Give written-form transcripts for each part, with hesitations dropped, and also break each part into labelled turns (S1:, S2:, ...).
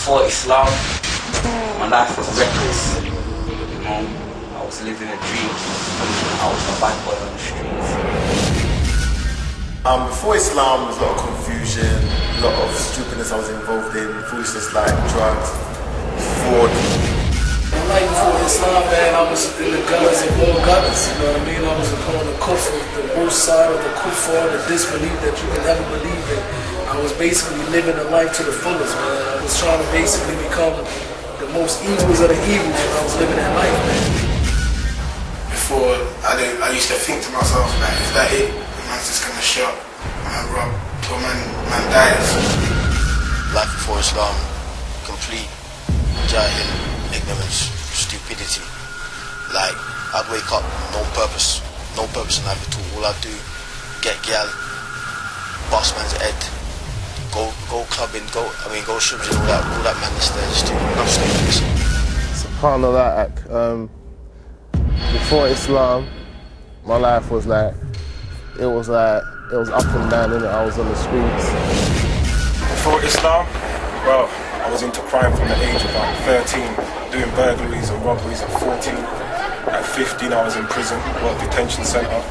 S1: Before Islam, my life was reckless. You know, I was living a dream. I was a bad boy on the streets.
S2: Before Islam, there was a lot of confusion, a lot of stupidness I was involved in, foolishness like drugs, fraud.
S3: Like before Islam, man, I was in the gunners and more gunners, you know what I mean? I was upon the kufr, the worst side of the kufr, the disbelief that you can ever believe in. I was basically living a life to the fullest, man. I was trying to basically become the most evils of the evils when I was living that life, man.
S4: Before, I used to think to myself, like, is that it? The man's just gonna shot and rob till man dies.
S5: Life before Islam, complete jahil, ignorance, stupidity. Like, I'd wake up, no purpose in life at all. All I'd do, get gal, boss man's head, go clubbing, go stripping, all that madness there, just do enough stupidness.
S6: SubhanAllah, before Islam, my life was like, it was up and down, innit? I was on the streets.
S7: Before Islam, well, I was into crime from the age of like 13, doing burglaries and robberies at 14. At 15, I was in prison, World Detention Centre.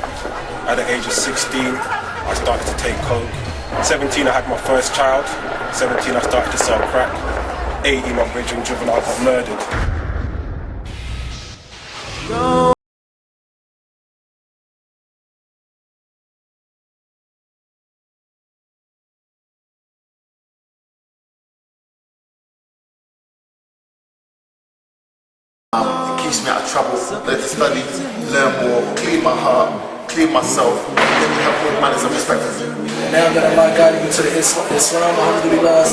S7: At the age of 16, I started to take coke. 17, I had my first child. 17, I started to sell crack. 18, my bridge and juvenile got murdered.
S2: It keeps me out of trouble, learn to study, learn more, clean my heart, clean myself, then you have more manners and respect for me.
S3: Now that Allah got me to the Islam, alhamdulillah,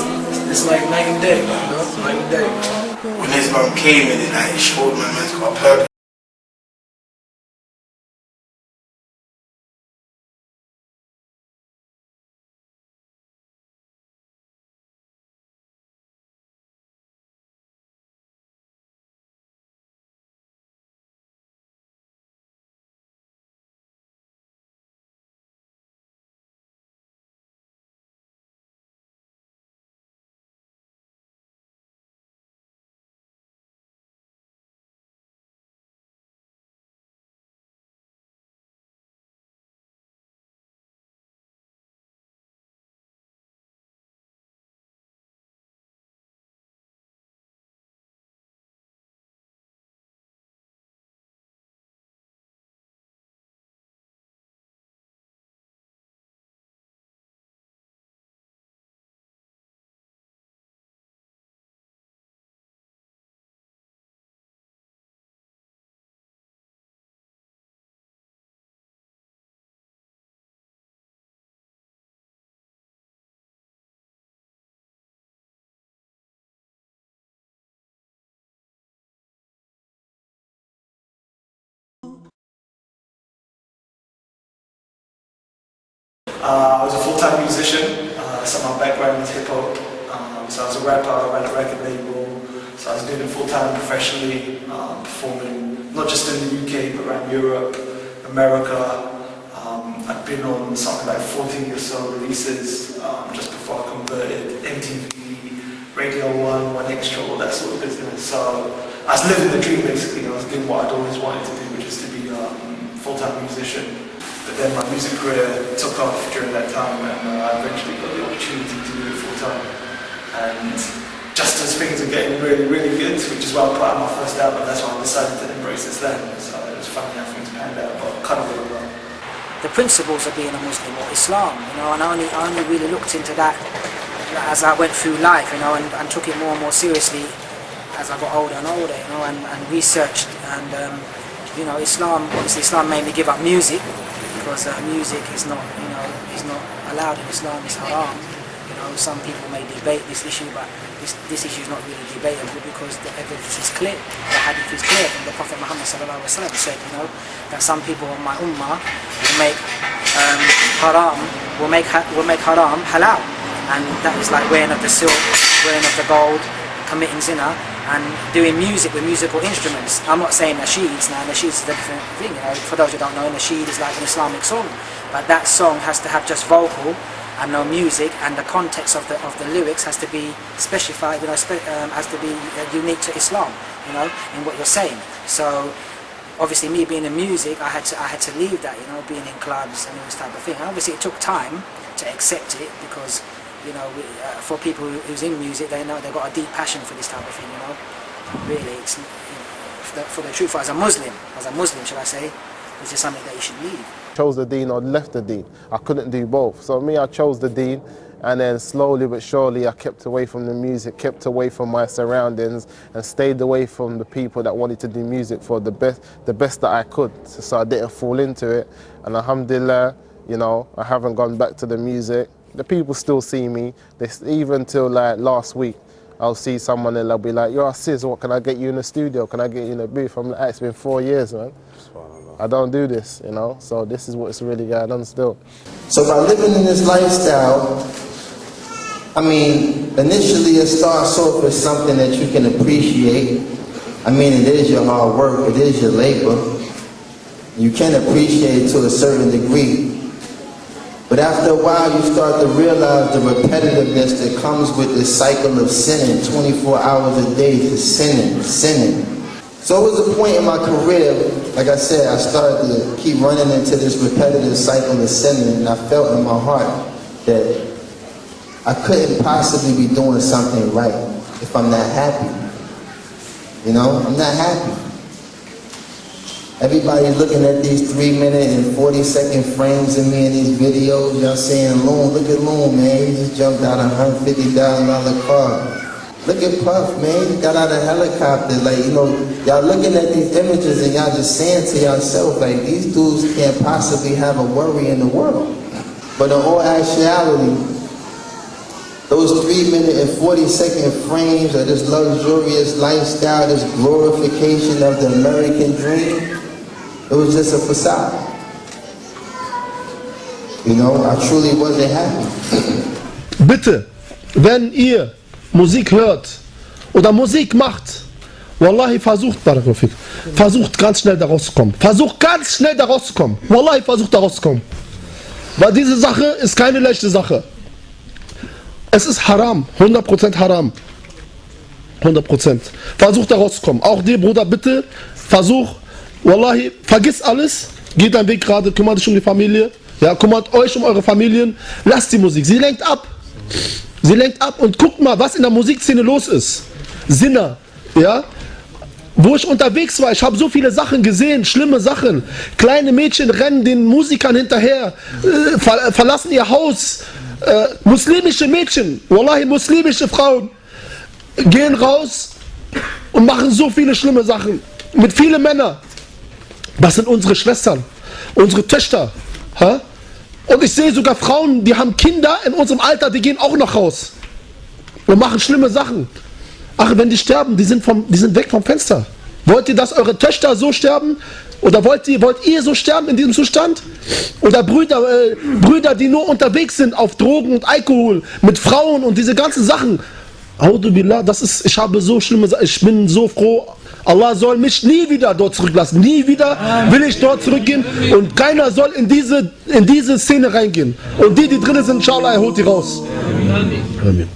S3: it's like night and day, you know? Night and day.
S4: When Islam came in, it showed my man's got a purpose.
S8: I was a full-time musician, so my background is hip-hop. So I was a rapper, I ran a record label, so I was doing it full-time professionally, performing not just in the UK but around Europe, America. I've been on something like 40 or so releases just before I converted, MTV, Radio 1, One Extra, all that sort of business. So I was living the dream basically. I was doing what I'd always wanted to do, which is to be a full-time musician. But then my music career took off during that time, and I eventually got the opportunity to do it full-time. And just as things are getting really, really good, which is why I put out my first album, that's why I decided to embrace this then. So it was funny how things panned out, but kind of all around.
S9: The principles of being a Muslim or Islam, you know, and I only really looked into that as I went through life, you know, and took it more and more seriously as I got older and older, you know, and researched. And you know, obviously Islam made me give up music, because music is not allowed in Islam, it's haram. You know, some people may debate this issue, but this issue is not really debatable because the evidence is clear. The hadith is clear from the Prophet Muhammad sallallahu alaihi wasallam said, you know, that some people in my ummah will make haram halal, and that is like wearing of the silk, wearing of the gold, committing zina, and doing music with musical instruments. I'm not saying nasheeds now. Nasheeds is a different thing. You know, for those who don't know, nasheed is like an Islamic song, but that song has to have just vocal and know music, and the context of the lyrics has to be specified, has to be unique to Islam, in what you're saying. So obviously, me being in music, I had to leave that, being in clubs and all this type of thing. And obviously, it took time to accept it because, for people who's in music, they know they've got a deep passion for this type of thing. Really, it's for the truth. As a Muslim, should I say, it's just something that you should leave.
S6: Chose the deen or left the deen. I couldn't do both. So I chose the deen, and then slowly but surely I kept away from the music, kept away from my surroundings, and stayed away from the people that wanted to do music for the best that I could. So I didn't fall into it. And alhamdulillah, I haven't gone back to the music. The people still see me. Even till like last week, I'll see someone and they'll be like, "Yo, sis, what can I get you in the studio? Can I get you in the booth?" I'm like, "It's been 4 years, man. I don't do this, So this is what's really going on still."
S10: So by living in this lifestyle, initially it starts off as something that you can appreciate. It is your hard work, it is your labor. You can appreciate it to a certain degree. But after a while, you start to realize the repetitiveness that comes with this cycle of sinning, 24 hours a day to sinning. So it was a point in my career, like I said, I started to keep running into this repetitive cycle of sinning, and I felt in my heart that I couldn't possibly be doing something right if I'm not happy. I'm not happy. Everybody's looking at these 3-minute and 40-second frames of me in these videos. Y'all saying, "Loon, look at Loon, man. He just jumped out of a $150,000 car. Look at Puff, man. He got out of a helicopter." Y'all looking at these images and y'all just saying to yourself, these dudes can't possibly have a worry in the world. But in all actuality, those 3-minute and 40-second frames of this luxurious lifestyle, this glorification of the American dream, it was just a facade. I truly wasn't happy.
S11: Bitte, wenn ihr Musik hört oder Musik macht, wallahi versucht ganz schnell da rauszukommen. Wallahi versucht da rauszukommen. Weil diese Sache ist keine leichte Sache. Es ist haram, 100% haram. 100%. Versuch da rauszukommen. Auch dir, Bruder, bitte, wallahi, vergiss alles, geht deinen Weg gerade, kümmert dich um die Familie, kümmert euch um eure Familien, lasst die Musik, sie lenkt ab. Und guckt mal, was in der Musikszene los ist. Sinner, wo ich unterwegs war, ich habe so viele Sachen gesehen, schlimme Sachen. Kleine Mädchen rennen den Musikern hinterher, verlassen ihr Haus. Muslimische Mädchen, wallahi muslimische Frauen, gehen raus und machen so viele schlimme Sachen mit vielen Männern. Das sind unsere Schwestern, unsere Töchter. Und ich sehe sogar Frauen, die haben Kinder in unserem Alter, die gehen auch noch raus und machen schlimme Sachen. Ach, wenn die sterben, die sind weg vom Fenster. Wollt ihr, dass eure Töchter so sterben? Oder wollt ihr so sterben in diesem Zustand? Oder Brüder, die nur unterwegs sind auf Drogen und Alkohol, mit Frauen und diese ganzen Sachen. Billah, ich habe so schlimme Sachen, ich bin so froh, Allah soll mich nie wieder dort zurücklassen. Nie wieder will ich dort zurückgehen und keiner soll in diese Szene reingehen. Und die drinnen sind, inshallah, er holt die raus. Amen.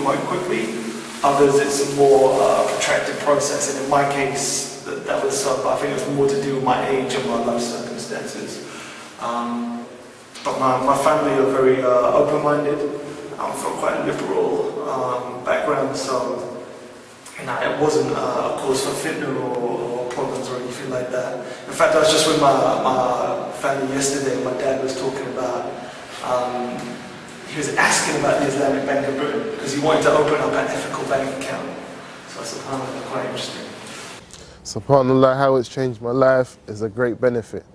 S8: quite quickly. Others, it's a more protracted process, and in my case, that was I think it was more to do with my age and my life circumstances. But my family are very open-minded. I'm from quite a liberal background, so it wasn't a cause for fitna or problems or anything like that. In fact, I was just with my family yesterday. My dad was talking about, he was asking about the Islamic Bank of Britain because he wanted to open up an ethical bank account. So subhanAllah, quite interesting.
S6: SubhanAllah, how it's changed my life is a great benefit.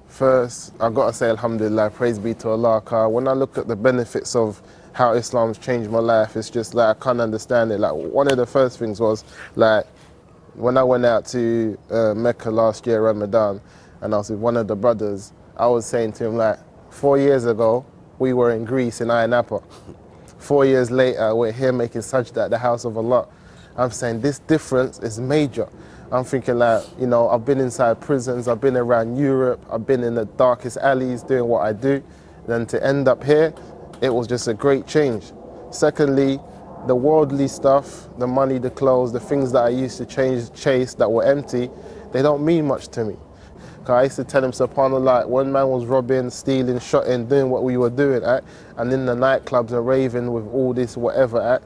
S6: First, I've got to say alhamdulillah, praise be to Allah, because when I look at the benefits of how Islam's changed my life, it's just like I can't understand it. Like, one of the first things was like when I went out to Mecca last year, Ramadan, and I was with one of the brothers, I was saying to him like, 4 years ago we were in Greece in Ayia Napa. 4 years later we're here making sajda at the house of Allah. I'm saying this difference is major. I'm thinking like, you know, I've been inside prisons, I've been around Europe, I've been in the darkest alleys doing what I do. Then to end up here, it was just a great change. Secondly, the worldly stuff, the money, the clothes, the things that I used to chase that were empty, they don't mean much to me. Because I used to tell him, subhanAllah, one man was robbing, stealing, shotting, doing what we were doing, and in the nightclubs and raving with all this whatever,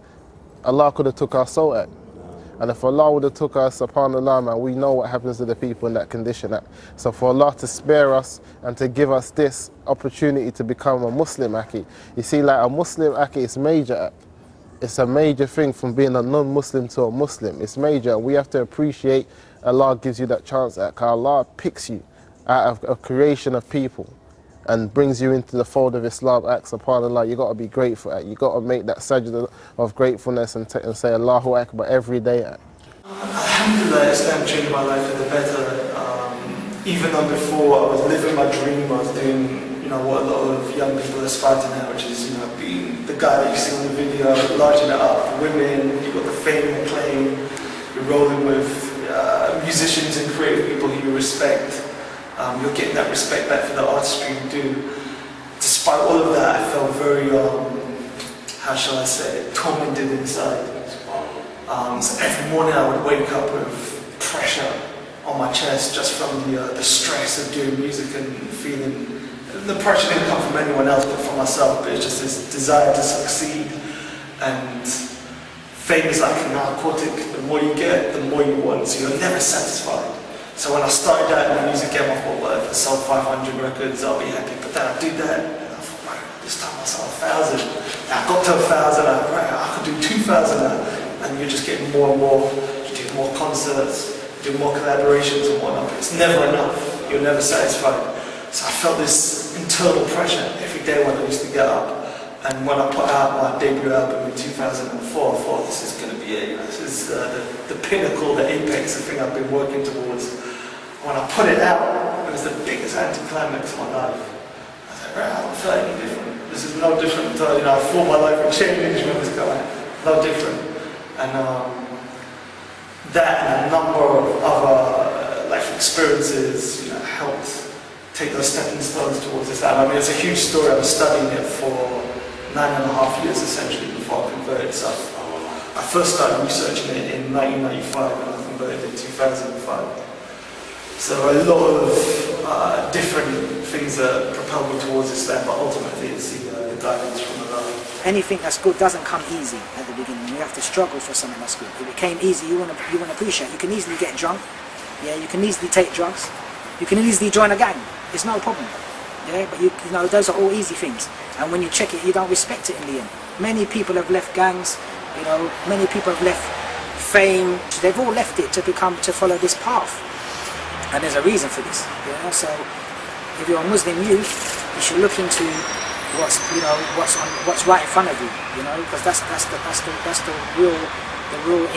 S6: Allah could have took our soul at. And if Allah would have took us, subhanAllah, man, we know what happens to the people in that condition. So for Allah to spare us and to give us this opportunity to become a Muslim, Aki, you see, like a Muslim, Aki, it's major. It's a major thing from being a non-Muslim to a Muslim. It's major. We have to appreciate Allah gives you that chance. Allah picks you out of a creation of people and brings you into the fold of Islam. SubhanAllah, you got to be grateful. You got to make that sajda of gratefulness and say Allahu Akbar every day.
S8: Alhamdulillah, Islam changed my life for the better. Even though before I was living my dream, I was doing, you know, what a lot of young people aspire to now, which is, you know, being the guy that you see on the video, larging it up, the women, you've got the fame and acclaim, you're rolling with musicians and creative people who you respect. You're getting that respect back for the artistry you do. Despite all of that, I felt very, how shall I say it, tormented inside. So every morning I would wake up with pressure on my chest just from the stress of doing music and feeling, the pressure didn't come from anyone else but from myself, but it's just this desire to succeed. And fame is like a narcotic. The more you get, the more you want, so you're never satisfied. So when I started out in the music game, I thought, well, if I sold 500 records, I'll be happy. But then I did that, and I thought, right, this time I sold 1,000. And I got to 1,000, and right, I could do 2,000 now. And you're just getting more and more. You do more concerts, do more collaborations and whatnot. But it's never enough. You're never satisfied. So I felt this internal pressure every day when I used to get up. And when I put out my debut album in 2004, I thought this is going to be it. This is the pinnacle, the apex, the thing I've been working towards. When I put it out, it was the biggest anticlimax of my life. I was like, right, I don't feel any different. This is no different. You know, I thought my life would change when this came out. No different. And that and a number of other life experiences, you know, helped take those stepping stones towards this album. I mean, it's a huge story. I was studying it for 9.5 years essentially before I converted. So I first started researching it in 1995 and I converted in 2005. So a lot of different things that propel me towards Islam, but ultimately it's the guidance from Allah.
S9: Anything that's good doesn't come easy at the beginning. You have to struggle for something that's good. If it came easy, you want to appreciate it. You can easily get drunk. Yeah, you can easily take drugs. You can easily join a gang. It's no problem. Yeah, but you know, those are all easy things. And when you check it, you don't respect it in the end. Many people have left gangs. You know, many people have left fame. They've all left it to follow this path. And there's a reason for this. You know, so if you're a Muslim youth, you should look into what's right in front of you. You know, because that's the real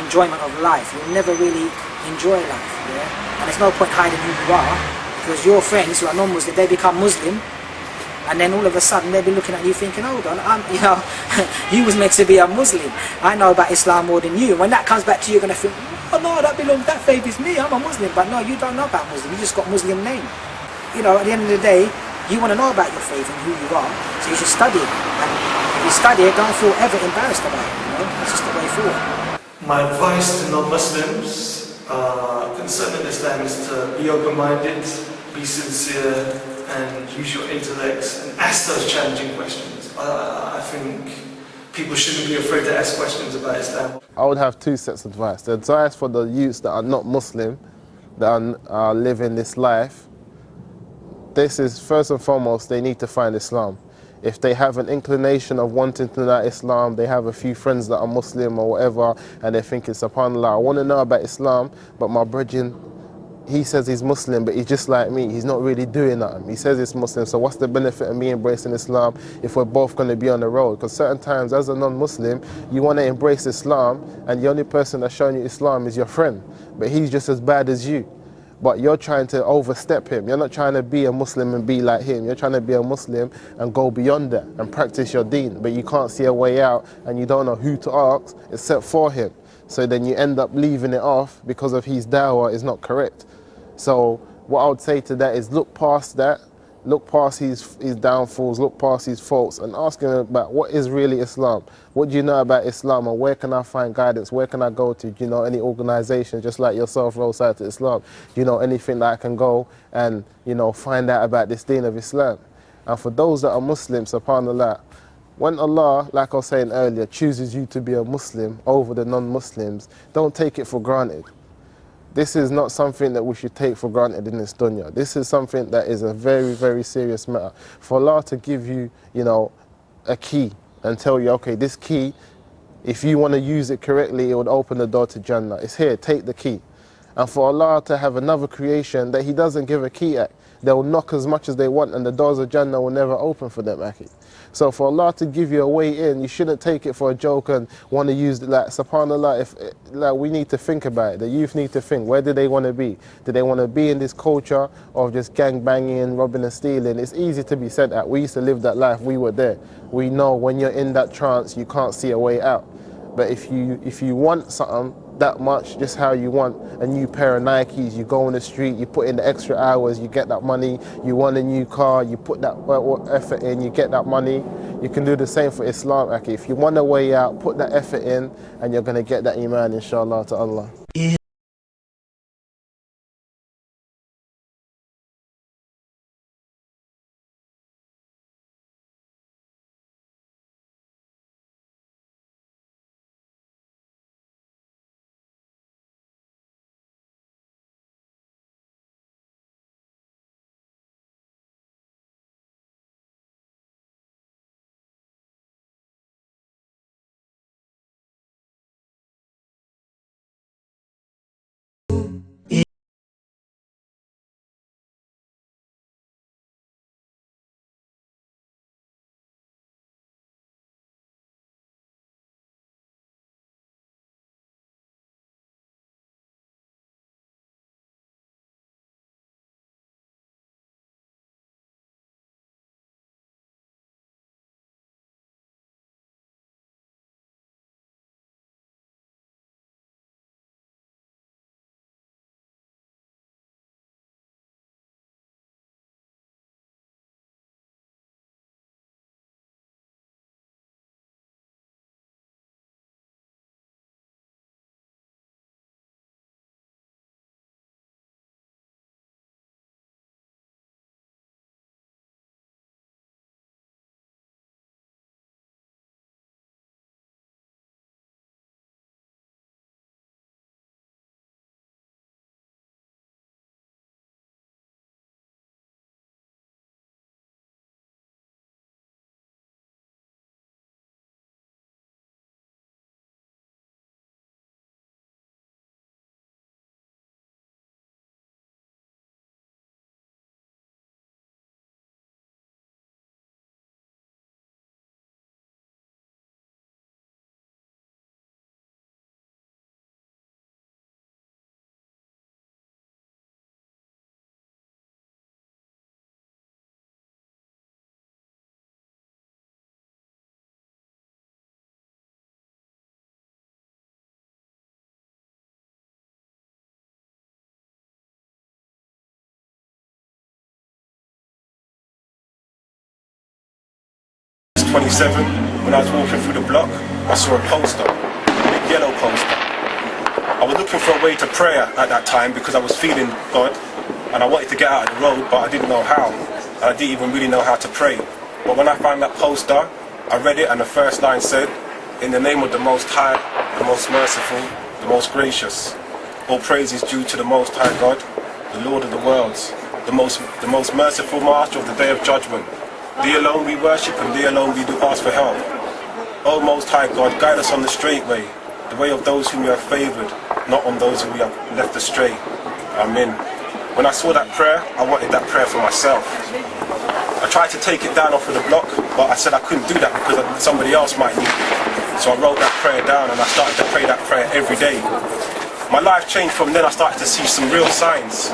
S9: enjoyment of life. You'll never really enjoy life. Yeah, and there's no point hiding who you are, because your friends who are non-Muslim, they become Muslim. And then all of a sudden they'll be looking at you thinking, hold on, you know, you was meant to be a Muslim. I know about Islam more than you. When that comes back to you, you're going to think, oh no, that faith is me, I'm a Muslim. But no, you don't know about Muslim, you just got Muslim name. You know, at the end of the day, you want to know about your faith and who you are, so you should study it. And you study it, don't feel ever embarrassed about it. You know, that's just the way forward.
S8: My advice to non-Muslims concerning Islam is to be open-minded, be sincere, and use your intellects and ask those challenging questions. I think people shouldn't be afraid to ask questions about Islam.
S6: I would have two sets of advice. The advice for the youths that are not Muslim, that are living this life, this is first and foremost, they need to find Islam. If they have an inclination of wanting to know Islam, they have a few friends that are Muslim or whatever, and they're thinking, subhanAllah, I want to know about Islam, but my brethren, he says he's Muslim, but he's just like me. He's not really doing nothing. He says he's Muslim, so what's the benefit of me embracing Islam if we're both going to be on the road? Because certain times, as a non-Muslim, you want to embrace Islam, and the only person that's showing you Islam is your friend, but he's just as bad as you. But you're trying to overstep him. You're not trying to be a Muslim and be like him. You're trying to be a Muslim and go beyond that and practice your deen. But you can't see a way out and you don't know who to ask except for him. So then you end up leaving it off because of his dawah is not correct. So what I would say to that is look past that. Look past his downfalls, look past his faults, and ask him about what is really Islam. What do you know about Islam, and where can I find guidance? Where can I go to? Do you know any organization, just like yourself, Roadside to Islam? Do you know anything that I can go and, you know, find out about this deen of Islam? And for those that are Muslims, subhanAllah, when Allah, like I was saying earlier, chooses you to be a Muslim over the non-Muslims, don't take it for granted. This is not something that we should take for granted in this dunya. This is something that is a very, very serious matter. For Allah to give you, you know, a key and tell you, okay, this key, if you want to use it correctly, it would open the door to Jannah. It's here, take the key. And for Allah to have another creation that He doesn't give a key at, they'll knock as much as they want and the doors of Jannah will never open for them, Aki. So for Allah to give you a way in, you shouldn't take it for a joke and want to use it like, subhanAllah, like we need to think about it. The youth need to think, where do they want to be? Do they want to be in this culture of just gang banging, robbing and stealing? It's easy to be sent at. We used to live that life, we were there. We know when you're in that trance, you can't see a way out. But if you want something that much, just how you want a new pair of Nikes, you go on the street, you put in the extra hours, you get that money, you want a new car, you put that effort in, you get that money. You can do the same for Islam, Aki. If you want a way out, put that effort in, and you're going to get that iman, inshallah, to Allah.
S7: He's 27. when I was walking through the block, I saw a poster, a big yellow poster. I was looking for a way to pray at that time because I was feeling God and I wanted to get out of the road, but I didn't know how. And I didn't even really know how to pray. But when I found that poster, I read it and the first line said, "In the name of the Most High, the Most Merciful, the Most Gracious. All praise is due to the Most High God, the Lord of the worlds, the most merciful Master of the Day of Judgment. Thee alone we worship and Thee alone we do ask for help. O Most High God, guide us on the straight way, the way of those whom you have favoured, not on those whom we have left astray. Amen." When I saw that prayer, I wanted that prayer for myself. I tried to take it down off of the block, but I said I couldn't do that because somebody else might need it. So I wrote that prayer down and I started to pray that prayer every day. My life changed from then. I started to see some real signs.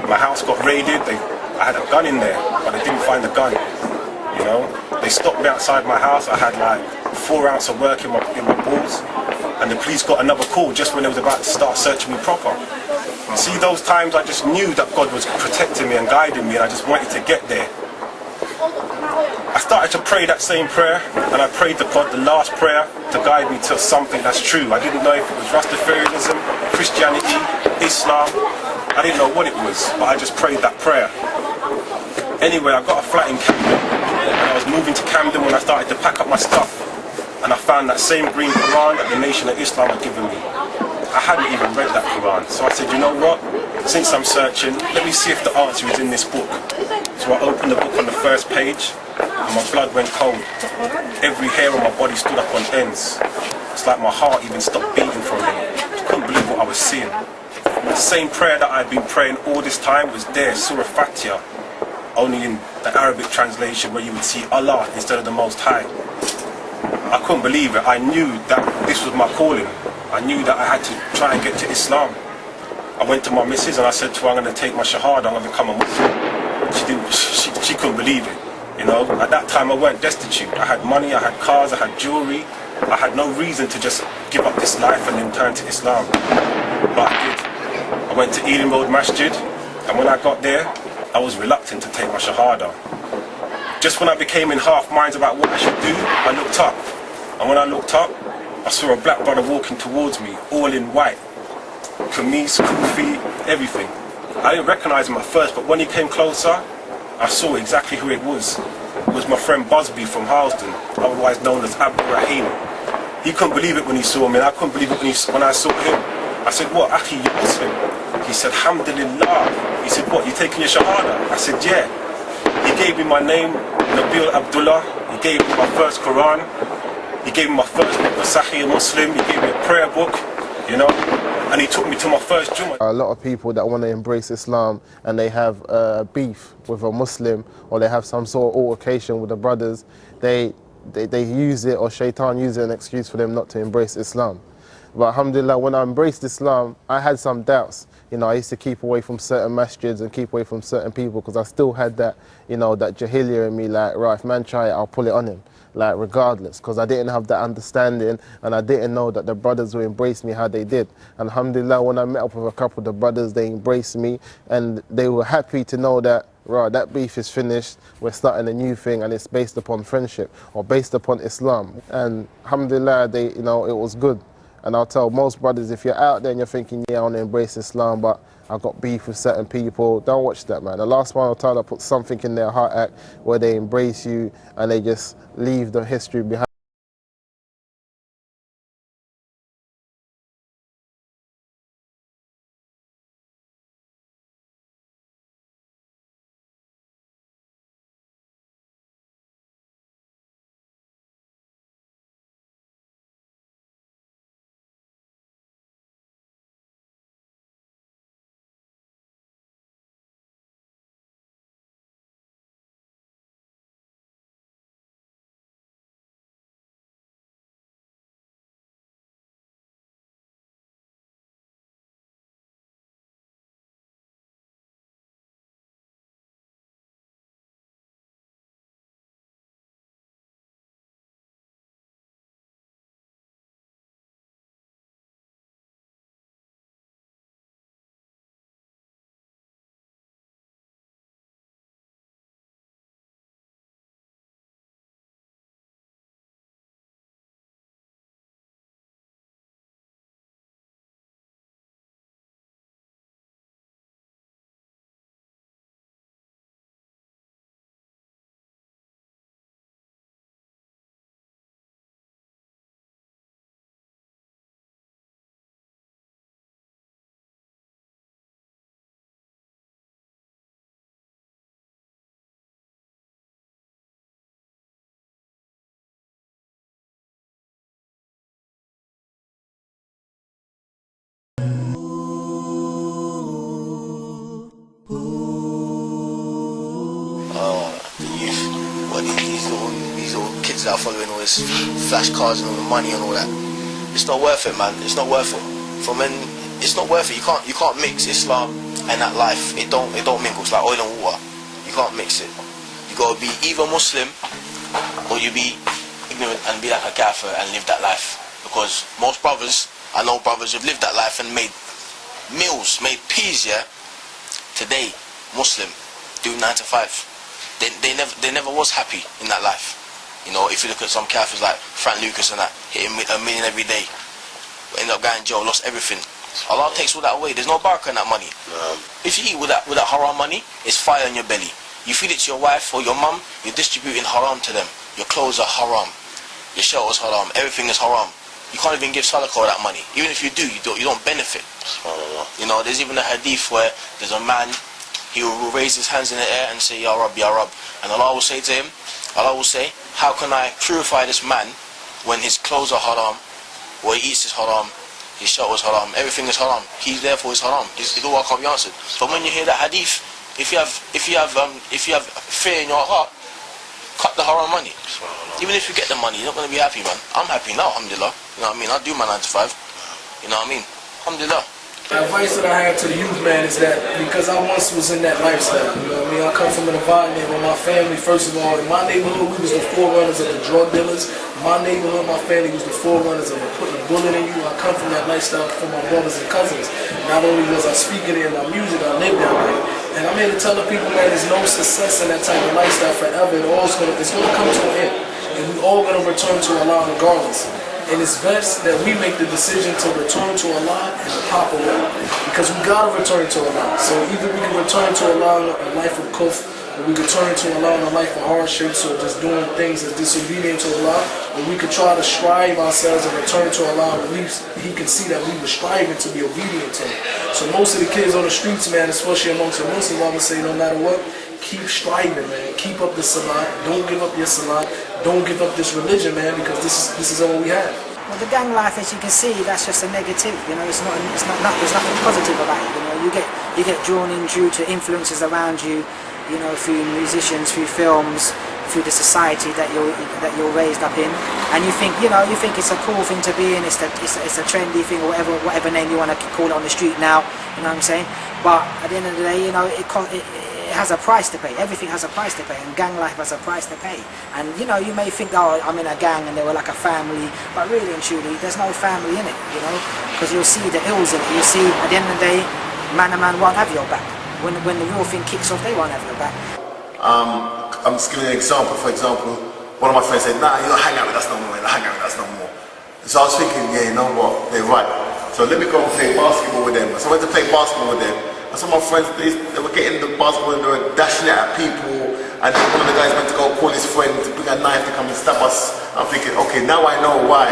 S7: My house got raided. I had a gun in there, but they didn't find the gun. You know, they stopped me outside my house. I had like 4 ounces of work in my balls, and the police got another call just when they was about to start searching me proper. See, those times I just knew that God was protecting me and guiding me, and I just wanted to get there. I started to pray that same prayer, and I prayed to God the last prayer to guide me to something that's true. I didn't know if it was Rastafarianism, Christianity, Islam. I didn't know what it was, but I just prayed that prayer. Anyway, I got a flat in Camden, and I was moving to Camden when I started to pack up my stuff, and I found that same green Quran that the Nation of Islam had given me. I hadn't even read that Quran, so I said, you know what, since I'm searching, let me see if the answer is in this book. So I opened the book on the first page, and my blood went cold. Every hair on my body stood up on ends. It's like my heart even stopped beating for a minute. I couldn't believe what I was seeing. The same prayer that I'd been praying all this time was there, Surah Fatiha, only in the Arabic translation where you would see Allah instead of the Most High. I couldn't believe it. I knew that this was my calling. I knew that I had to try and get to Islam. I went to my missus and I said to her, I'm going to take my Shahada, I'm going to become a Muslim. She couldn't believe it. You know, at that time I weren't destitute. I had money, I had cars, I had jewelry. I had no reason to just give up this life and then turn to Islam. But I did. I went to Ealing Road Masjid, and when I got there, I was reluctant to take my Shahada. Just when I became in half minds about what I should do, I looked up. And when I looked up, I saw a black brother walking towards me, all in white. Kameez, kufi, everything. I didn't recognize him at first, but when he came closer, I saw exactly who it was. It was my friend Busby from Harlesden, otherwise known as Abdul Rahim. He couldn't believe it when he saw me, and I couldn't believe it when I saw him. I said, what, Akhi, you Muslim? He said, Alhamdulillah. He said, what, you taking your Shahada? I said, yeah. He gave me my name, Nabil Abdullah. He gave me my first Quran. He gave me my first book, the Sahih Muslim. He gave me a prayer book, you know, and he took me to my first Jummah.
S6: A lot of people that want to embrace Islam and they have beef with a Muslim, or they have some sort of altercation with the brothers, they use it, or Shaitan uses it as an excuse for them not to embrace Islam. But alhamdulillah, when I embraced Islam, I had some doubts. You know, I used to keep away from certain masjids and keep away from certain people because I still had that, you know, that jahiliyyah in me, like, right, if man try it, I'll pull it on him, like, regardless, because I didn't have that understanding and I didn't know that the brothers would embrace me how they did. And alhamdulillah, when I met up with a couple of the brothers, they embraced me and they were happy to know that, right, that beef is finished, we're starting a new thing and it's based upon friendship or based upon Islam. And alhamdulillah, they, you know, it was good. And I'll tell most brothers, if you're out there and you're thinking, yeah, I want to embrace Islam, but I've got beef with certain people, don't watch that, man. Allah subhanahu wa ta'ala put something in their heart act where they embrace you and they just leave the history behind.
S5: these little kids that are following all this flash cars and all the money and all that. It's not worth it, man. It's not worth it. For men, it's not worth it. You can't mix Islam and that life. It don't mingle. It's like oil and water. You can't mix it. You gotta be either Muslim or you be ignorant and be like a kafir and live that life. Because most brothers, I know brothers who've lived that life and made meals, made peas, yeah. Today, Muslim, do 9 to 5. They never was happy in that life. You know, if you look at some kafirs like Frank Lucas and that, hitting $1 million every day, end up going in jail, lost everything. Allah takes all that away. There's no barakah in that money. If you eat with that haram money, it's fire in your belly. You feed it to your wife or your mum, you're distributing haram to them. Your clothes are haram. Your shelter is haram. Everything is haram. You can't even give sadaqah with that money. Even if you do, you don't benefit. You know, there's even a hadith where there's a man, he will raise his hands in the air and say, Ya Rab, Ya Rab. And Allah will say to him, Allah will say, how can I purify this man when his clothes are haram, or he eats is haram, his shelter is haram, everything is haram. He therefore is haram. It's all can't be answered. But when you hear that hadith, if you have fear in your heart, cut the haram money. Even if you get the money, you're not going to be happy, man. I'm happy now, alhamdulillah. You know what I mean? I do my 9 to 5. You know what I mean? Alhamdulillah.
S3: The advice that I have to the youth, man, is that because I once was in that lifestyle, you know what I mean? I come from an environment where my family, first of all, in my neighborhood, we was the forerunners of the drug dealers. In my neighborhood, my family was the forerunners of putting a bullet in you. I come from that lifestyle from my brothers and cousins. Not only was I speaking it in my music, I lived that way. And I'm here to tell the people, man, there's no success in that type of lifestyle forever. It's going to come to an end. And we all going to return to Allah regardless. And it's best that we make the decision to return to Allah in a proper way. Because we got to return to Allah. So either we can return to Allah in a life of kufr, or we can turn to Allah in a life of hardships, or just doing things that's disobedient to Allah, or we could try to strive ourselves and return to Allah, and at least He can see that we were striving to be obedient to Him. So most of the kids on the streets, man, especially amongst the Muslims, I would say no matter what, keep striving, man. Keep up the salat. Don't give up your salat. Don't give up this religion, man, because this is all we have.
S9: Well, the gang life, as you can see, that's just a negative. You know, there's nothing positive about it. You know, you get drawn in due to influences around you. You know, through musicians, through films, through the society that you're raised up in, and you think it's a cool thing to be in. It's a trendy thing, or whatever name you want to call it on the street now. You know what I'm saying? But at the end of the day, you know, it has a price to pay. Everything has a price to pay, and gang life has a price to pay. And you know, you may think, oh, I'm in a gang and they were like a family, but really and truly, there's no family in it. You know, because you'll see the ills in it. You'll see at the end of the day, man and man won't have your back. When the real thing kicks off, they won't have your back.
S2: I'm just giving you an example. For example, one of my friends said, nah, you don't hang out with us no more, you don't hang out with us no more. So I was thinking, yeah, you know what, they're right. So let me go and play basketball with them. So I went to play basketball with them. And some of my friends, they were getting the basketball and they were dashing it at people. And then one of the guys went to go call his friend to bring a knife to come and stab us. I'm thinking, okay, now I know why.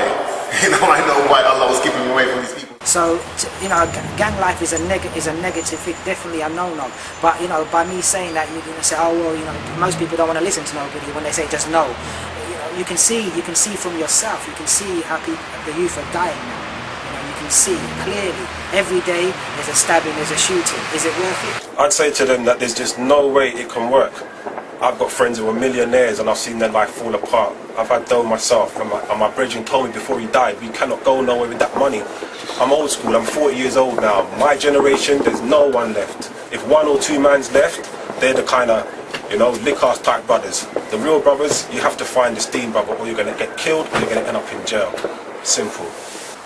S2: Now I know why Allah was keeping me away from these people.
S9: So, you know, gang life is a negative thing, definitely a no-no. But, you know, by me saying that, you say, oh, well, you know, most people don't want to listen to nobody when they say just no. You know, you can see from yourself, you can see how the youth are dying now. You know, you can see clearly, every day there's a stabbing, there's a shooting. Is it worth it?
S7: I'd say to them that there's just no way it can work. I've got friends who are millionaires and I've seen their life fall apart. I've had dough myself, and my brethren told me before he died, we cannot go nowhere with that money. I'm old school, I'm 40 years old now. My generation, there's no one left. If 1 or 2 mans left, they're the kind of, you know, lick-ass type brothers. The real brothers, you have to find the steam brother, or you're going to get killed, or you're going to end up in jail. Simple.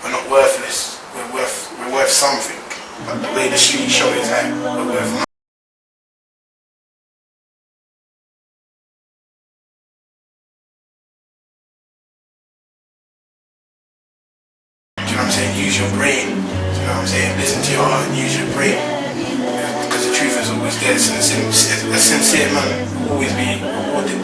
S4: We're not worthless. We're worth something. But the way the street show is that we're worth nothing. You know what I'm saying? Use your brain. You know what I'm saying? Listen to your heart and use your brain. Because the truth is always there. A sincere man will always be rewarded.